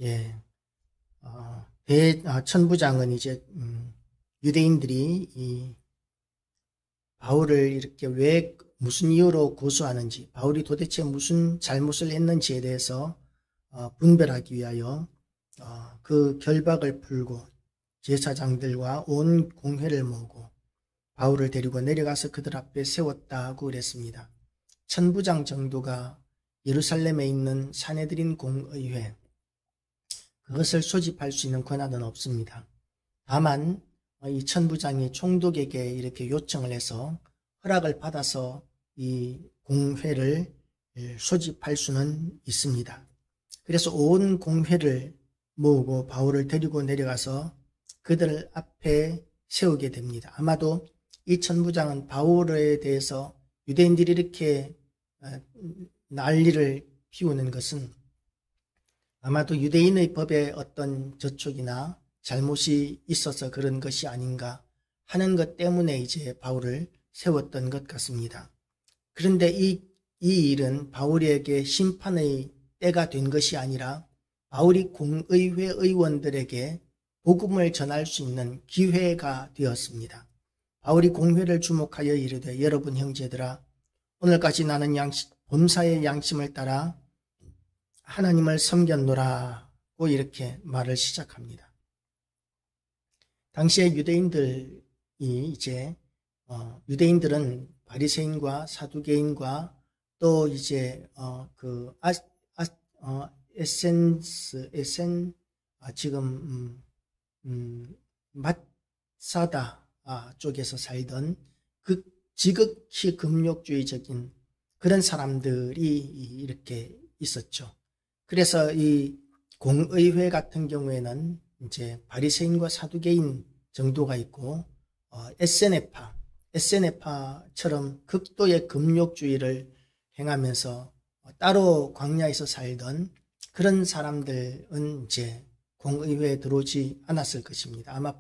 예, 천부장은 이제 유대인들이 이 바울을 이렇게 왜 무슨 이유로 고소하는지, 바울이 도대체 무슨 잘못을 했는지에 대해서 분별하기 위하여 그 결박을 풀고 제사장들과 온 공회를 모으고 바울을 데리고 내려가서 그들 앞에 세웠다고 그랬습니다. 천부장 정도가 예루살렘에 있는 사내들인 공의회, 그것을 소집할 수 있는 권한은 없습니다. 다만 이 천부장이 총독에게 이렇게 요청을 해서 허락을 받아서 이 공회를 소집할 수는 있습니다. 그래서 온 공회를 모으고 바울을 데리고 내려가서 그들 앞에 세우게 됩니다. 아마도 이 천부장은 바울에 대해서 유대인들이 이렇게 난리를 피우는 것은 아마도 유대인의 법에 어떤 저촉이나 잘못이 있어서 그런 것이 아닌가 하는 것 때문에 이제 바울을 세웠던 것 같습니다. 그런데 이 일은 바울에게 심판의 때가 된 것이 아니라 바울이 공의회 의원들에게 복음을 전할 수 있는 기회가 되었습니다. 바울이 공회를 주목하여 이르되, 여러분 형제들아, 오늘까지 나는 범사의 양심을 따라 하나님을 섬겼노라고 이렇게 말을 시작합니다. 당시에 유대인들은 바리새인과 사두개인과 또 이제 마사다 쪽에서 살던 그 지극히 금욕주의적인 그런 사람들이 이렇게 있었죠. 그래서 이 공의회 같은 경우에는 이제 바리새인과 사두개인 정도가 있고 에세네파처럼 극도의 금욕주의를 행하면서 따로 광야에서 살던 그런 사람들은 이제 공의회에 들어오지 않았을 것입니다. 아마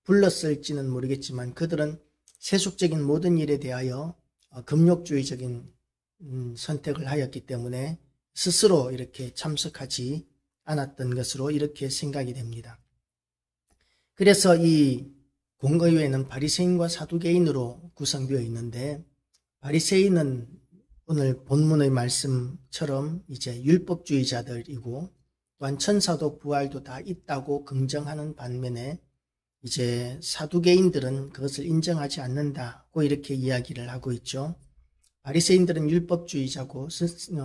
불렀을지는 모르겠지만 그들은 세속적인 모든 일에 대하여 금욕주의적인 선택을 하였기 때문에 스스로 이렇게 참석하지 않았던 것으로 이렇게 생각이 됩니다. 그래서 이 공의회는 바리새인과 사두개인으로 구성되어 있는데, 바리새인은 오늘 본문의 말씀처럼 이제 율법주의자들이고 또한 천사도 부활도 다 있다고 긍정하는 반면에 이제 사두개인들은 그것을 인정하지 않는다고 이렇게 이야기를 하고 있죠. 바리새인들은 율법주의자고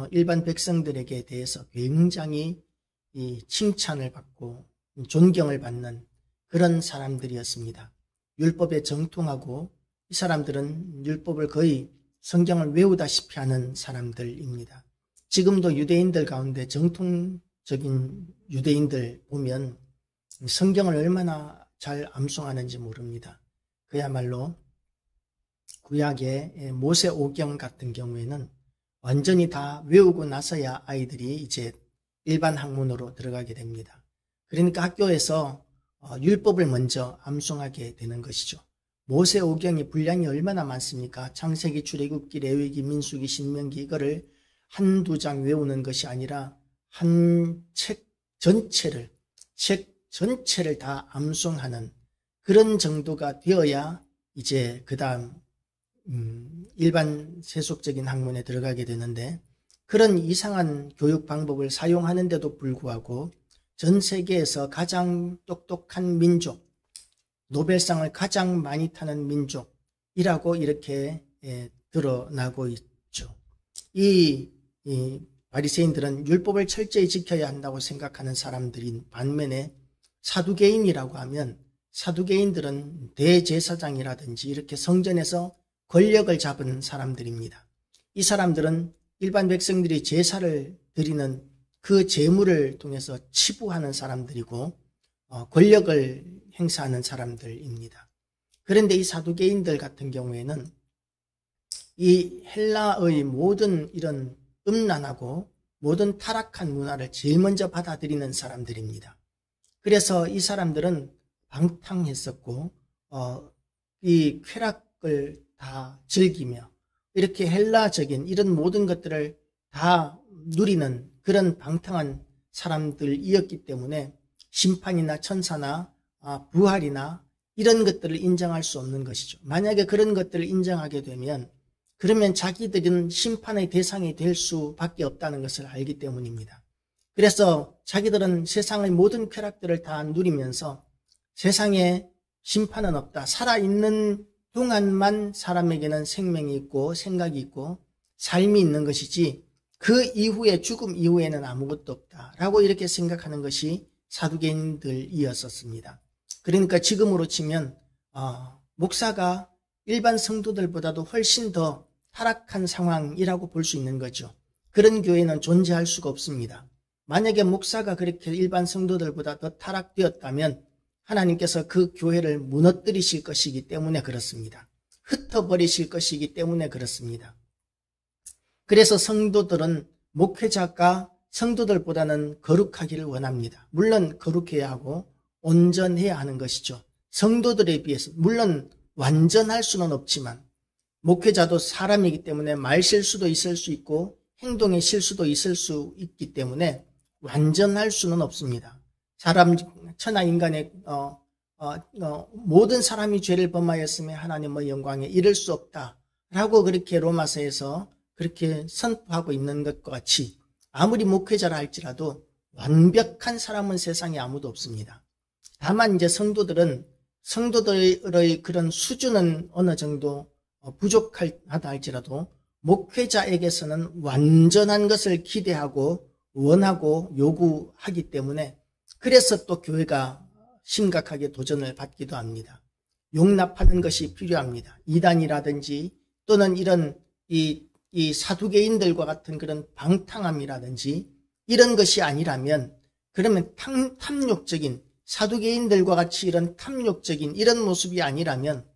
일반 백성들에게 대해서 굉장히 칭찬을 받고 존경을 받는 그런 사람들이었습니다. 율법에 정통하고 이 사람들은 율법을 거의 성경을 외우다시피 하는 사람들입니다. 지금도 유대인들 가운데 정통적인 유대인들 보면 성경을 얼마나 잘 암송하는지 모릅니다. 그야말로 구약의 모세오경 같은 경우에는 완전히 다 외우고 나서야 아이들이 이제 일반 학문으로 들어가게 됩니다. 그러니까 학교에서 율법을 먼저 암송하게 되는 것이죠. 모세오경이 분량이 얼마나 많습니까? 창세기, 출애굽기, 레위기, 민수기, 신명기, 이거를 한두 장 외우는 것이 아니라 한 책 전체를 다 암송하는 그런 정도가 되어야 이제 그 다음 일반 세속적인 학문에 들어가게 되는데, 그런 이상한 교육 방법을 사용하는데도 불구하고 전 세계에서 가장 똑똑한 민족, 노벨상을 가장 많이 타는 민족이라고 이렇게 드러나고 있죠. 이 바리새인들은 율법을 철저히 지켜야 한다고 생각하는 사람들인 반면에 사두개인이라고 하면, 사두개인들은 대제사장이라든지 이렇게 성전에서 권력을 잡은 사람들입니다. 이 사람들은 일반 백성들이 제사를 드리는 그 제물을 통해서 치부하는 사람들이고 권력을 행사하는 사람들입니다. 그런데 이 사두개인들 같은 경우에는 이 헬라의 모든 이런 음란하고 모든 타락한 문화를 제일 먼저 받아들이는 사람들입니다. 그래서 이 사람들은 방탕했었고 이 쾌락을 다 즐기며 이렇게 헬라적인 이런 모든 것들을 다 누리는 그런 방탕한 사람들이었기 때문에 심판이나 천사나 부활이나 이런 것들을 인정할 수 없는 것이죠. 만약에 그런 것들을 인정하게 되면 그러면 자기들은 심판의 대상이 될 수밖에 없다는 것을 알기 때문입니다. 그래서 자기들은 세상의 모든 쾌락들을 다 누리면서 세상에 심판은 없다. 살아있는 동안만 사람에게는 생명이 있고 생각이 있고 삶이 있는 것이지 그 이후에 죽음 이후에는 아무것도 없다라고 이렇게 생각하는 것이 사두개인들이었었습니다. 그러니까 지금으로 치면 목사가 일반 성도들보다도 훨씬 더 타락한 상황이라고 볼 수 있는 거죠. 그런 교회는 존재할 수가 없습니다. 만약에 목사가 그렇게 일반 성도들보다 더 타락되었다면 하나님께서 그 교회를 무너뜨리실 것이기 때문에 그렇습니다. 흩어버리실 것이기 때문에 그렇습니다. 그래서 성도들은 목회자가 성도들보다는 거룩하기를 원합니다. 물론 거룩해야 하고 온전해야 하는 것이죠. 성도들에 비해서 물론 완전할 수는 없지만 목회자도 사람이기 때문에 말실수도 있을 수 있고 행동의 실수도 있을 수 있기 때문에 완전할 수는 없습니다. 사람 천하 인간의 모든 사람이 죄를 범하였으며 하나님의 영광에 이를 수 없다라고 그렇게 로마서에서 그렇게 선포하고 있는 것과 같이 아무리 목회자라 할지라도 완벽한 사람은 세상에 아무도 없습니다. 다만 이제 성도들의 그런 수준은 어느 정도 부족하다 할지라도 목회자에게서는 완전한 것을 기대하고 원하고 요구하기 때문에 그래서 또 교회가 심각하게 도전을 받기도 합니다. 용납하는 것이 필요합니다. 이단이라든지 또는 이런 이 사두개인들과 같은 그런 방탕함이라든지 이런 것이 아니라면 그러면 탐욕적인 사두개인들과 같이 이런 탐욕적인 이런 모습이 아니라면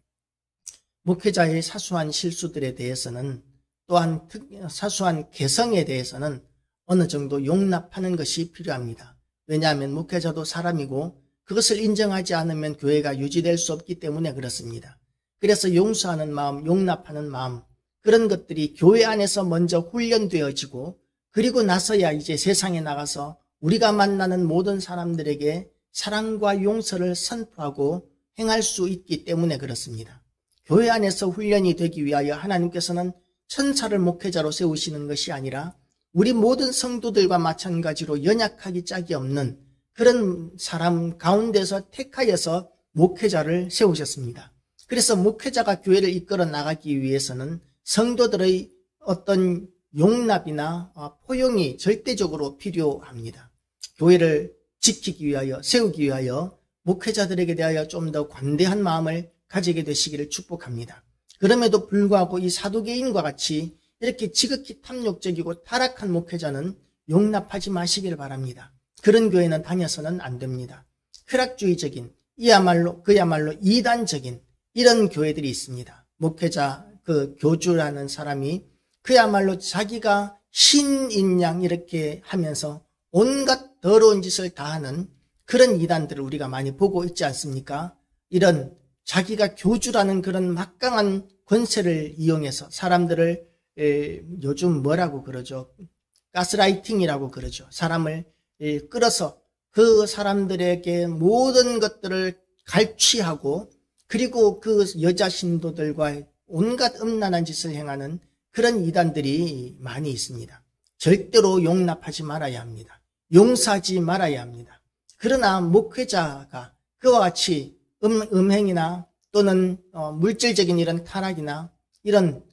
목회자의 사소한 실수들에 대해서는 또한 사소한 개성에 대해서는 어느 정도 용납하는 것이 필요합니다. 왜냐하면 목회자도 사람이고 그것을 인정하지 않으면 교회가 유지될 수 없기 때문에 그렇습니다. 그래서 용서하는 마음, 용납하는 마음 그런 것들이 교회 안에서 먼저 훈련되어지고 그리고 나서야 이제 세상에 나가서 우리가 만나는 모든 사람들에게 사랑과 용서를 선포하고 행할 수 있기 때문에 그렇습니다. 교회 안에서 훈련이 되기 위하여 하나님께서는 천사를 목회자로 세우시는 것이 아니라 우리 모든 성도들과 마찬가지로 연약하기 짝이 없는 그런 사람 가운데서 택하여서 목회자를 세우셨습니다. 그래서 목회자가 교회를 이끌어 나가기 위해서는 성도들의 어떤 용납이나 포용이 절대적으로 필요합니다. 교회를 지키기 위하여 세우기 위하여 목회자들에게 대하여 좀 더 관대한 마음을 가지게 되시기를 축복합니다. 그럼에도 불구하고 이 사두개인과 같이 이렇게 지극히 탐욕적이고 타락한 목회자는 용납하지 마시기를 바랍니다. 그런 교회는 다녀서는 안 됩니다. 쾌락주의적인 그야말로 이단적인 이런 교회들이 있습니다. 목회자 그 교주라는 사람이 그야말로 자기가 신인 양 이렇게 하면서 온갖 더러운 짓을 다 하는 그런 이단들을 우리가 많이 보고 있지 않습니까? 이런 자기가 교주라는 그런 막강한 권세를 이용해서 사람들을 요즘 뭐라고 그러죠? 가스라이팅이라고 그러죠. 사람을 끌어서 그 사람들에게 모든 것들을 갈취하고 그리고 그 여자 신도들과 온갖 음란한 짓을 행하는 그런 이단들이 많이 있습니다. 절대로 용납하지 말아야 합니다. 용서하지 말아야 합니다. 그러나 목회자가 그와 같이 음행이나 또는 물질적인 이런 타락이나 이런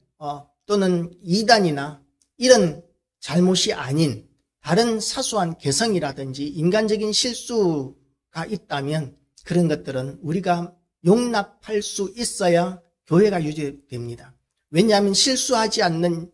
또는 이단이나 이런 잘못이 아닌 다른 사소한 개성이라든지 인간적인 실수가 있다면 그런 것들은 우리가 용납할 수 있어야 교회가 유지됩니다. 왜냐하면 실수하지 않는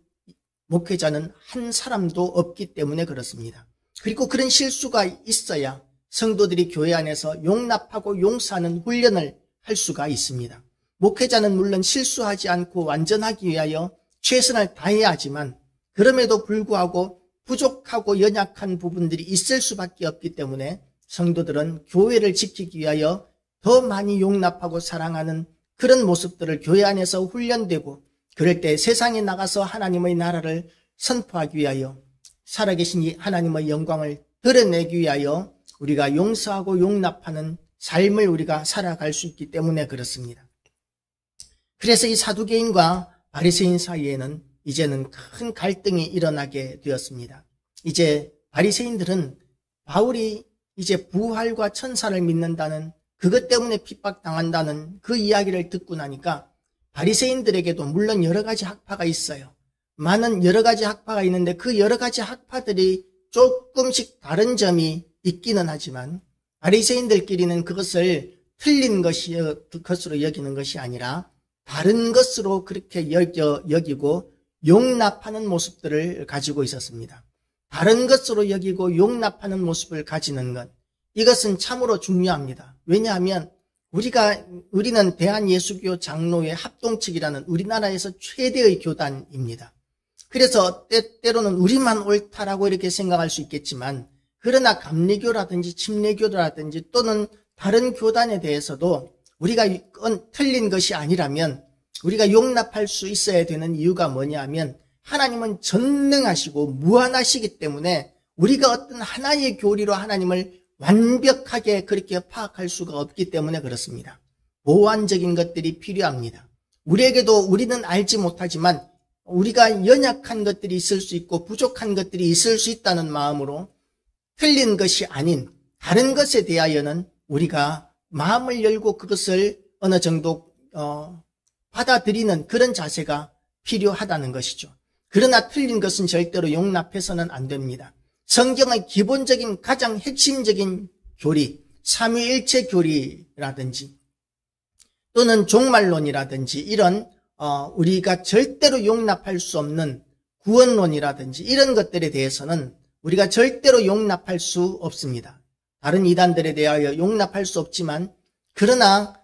목회자는 한 사람도 없기 때문에 그렇습니다. 그리고 그런 실수가 있어야 성도들이 교회 안에서 용납하고 용서하는 훈련을 할 수가 있습니다. 목회자는 물론 실수하지 않고 완전하기 위하여 최선을 다해야 하지만 그럼에도 불구하고 부족하고 연약한 부분들이 있을 수밖에 없기 때문에 성도들은 교회를 지키기 위하여 더 많이 용납하고 사랑하는 그런 모습들을 교회 안에서 훈련되고 그럴 때 세상에 나가서 하나님의 나라를 선포하기 위하여 살아계신 하나님의 영광을 드러내기 위하여 우리가 용서하고 용납하는 삶을 우리가 살아갈 수 있기 때문에 그렇습니다. 그래서 이 사두개인과 바리새인 사이에는 이제는 큰 갈등이 일어나게 되었습니다. 이제 바리새인들은 바울이 이제 부활과 천사를 믿는다는, 그것 때문에 핍박당한다는 그 이야기를 듣고 나니까 바리새인들에게도 물론 여러 가지 학파가 있어요. 많은 여러 가지 학파가 있는데 그 여러 가지 학파들이 조금씩 다른 점이 있기는 하지만 바리새인들끼리는 그것을 틀린 것으로 여기는 것이 아니라 다른 것으로 그렇게 여기고 용납하는 모습들을 가지고 있었습니다. 다른 것으로 여기고 용납하는 모습을 가지는 것, 이것은 참으로 중요합니다. 왜냐하면 우리는 대한예수교 장로회 합동측이라는 우리나라에서 최대의 교단입니다. 그래서 때로는 우리만 옳다라고 이렇게 생각할 수 있겠지만, 그러나 감리교라든지 침례교라든지 또는 다른 교단에 대해서도 우리가 틀린 것이 아니라면 우리가 용납할 수 있어야 되는 이유가 뭐냐 하면, 하나님은 전능하시고 무한하시기 때문에 우리가 어떤 하나의 교리로 하나님을 완벽하게 그렇게 파악할 수가 없기 때문에 그렇습니다. 보완적인 것들이 필요합니다. 우리에게도 우리는 알지 못하지만 우리가 연약한 것들이 있을 수 있고 부족한 것들이 있을 수 있다는 마음으로 틀린 것이 아닌 다른 것에 대하여는 우리가 마음을 열고 그것을 어느 정도 받아들이는 그런 자세가 필요하다는 것이죠. 그러나 틀린 것은 절대로 용납해서는 안 됩니다. 성경의 기본적인 가장 핵심적인 교리, 삼위일체 교리라든지 또는 종말론이라든지 이런 우리가 절대로 용납할 수 없는 구원론이라든지 이런 것들에 대해서는 우리가 절대로 용납할 수 없습니다. 다른 이단들에 대하여 용납할 수 없지만, 그러나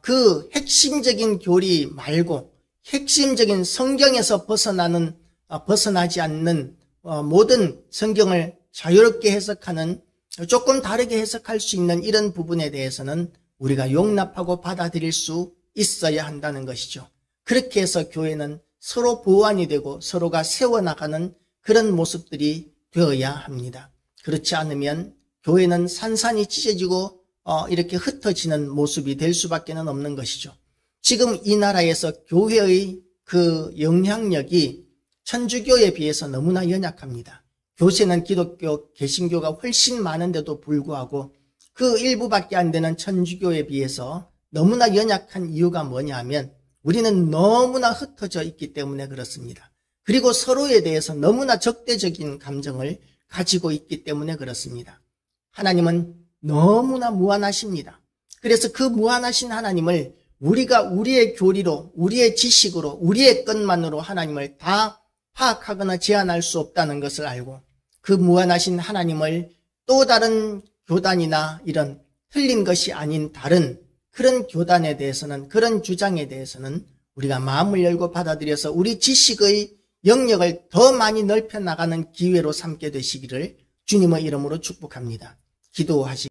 그 핵심적인 교리 말고 핵심적인 성경에서 벗어나지 않는 모든 성경을 자유롭게 해석하는, 조금 다르게 해석할 수 있는 이런 부분에 대해서는 우리가 용납하고 받아들일 수 있어야 한다는 것이죠. 그렇게 해서 교회는 서로 보완이 되고 서로가 세워나가는 그런 모습들이 되어야 합니다. 그렇지 않으면 교회는 산산이 찢어지고 이렇게 흩어지는 모습이 될 수밖에 없는 것이죠. 지금 이 나라에서 교회의 그 영향력이 천주교에 비해서 너무나 연약합니다. 교세는 기독교, 개신교가 훨씬 많은데도 불구하고 그 일부밖에 안 되는 천주교에 비해서 너무나 연약한 이유가 뭐냐 하면 우리는 너무나 흩어져 있기 때문에 그렇습니다. 그리고 서로에 대해서 너무나 적대적인 감정을 가지고 있기 때문에 그렇습니다. 하나님은 너무나 무한하십니다. 그래서 그 무한하신 하나님을 우리가 우리의 교리로, 우리의 지식으로, 우리의 것만으로 하나님을 다 파악하거나 제한할 수 없다는 것을 알고, 그 무한하신 하나님을 또 다른 교단이나 이런 틀린 것이 아닌 다른 그런 교단에 대해서는, 그런 주장에 대해서는 우리가 마음을 열고 받아들여서 우리 지식의 영역을 더 많이 넓혀 나가는 기회로 삼게 되시기를 주님의 이름으로 축복합니다. 기도하시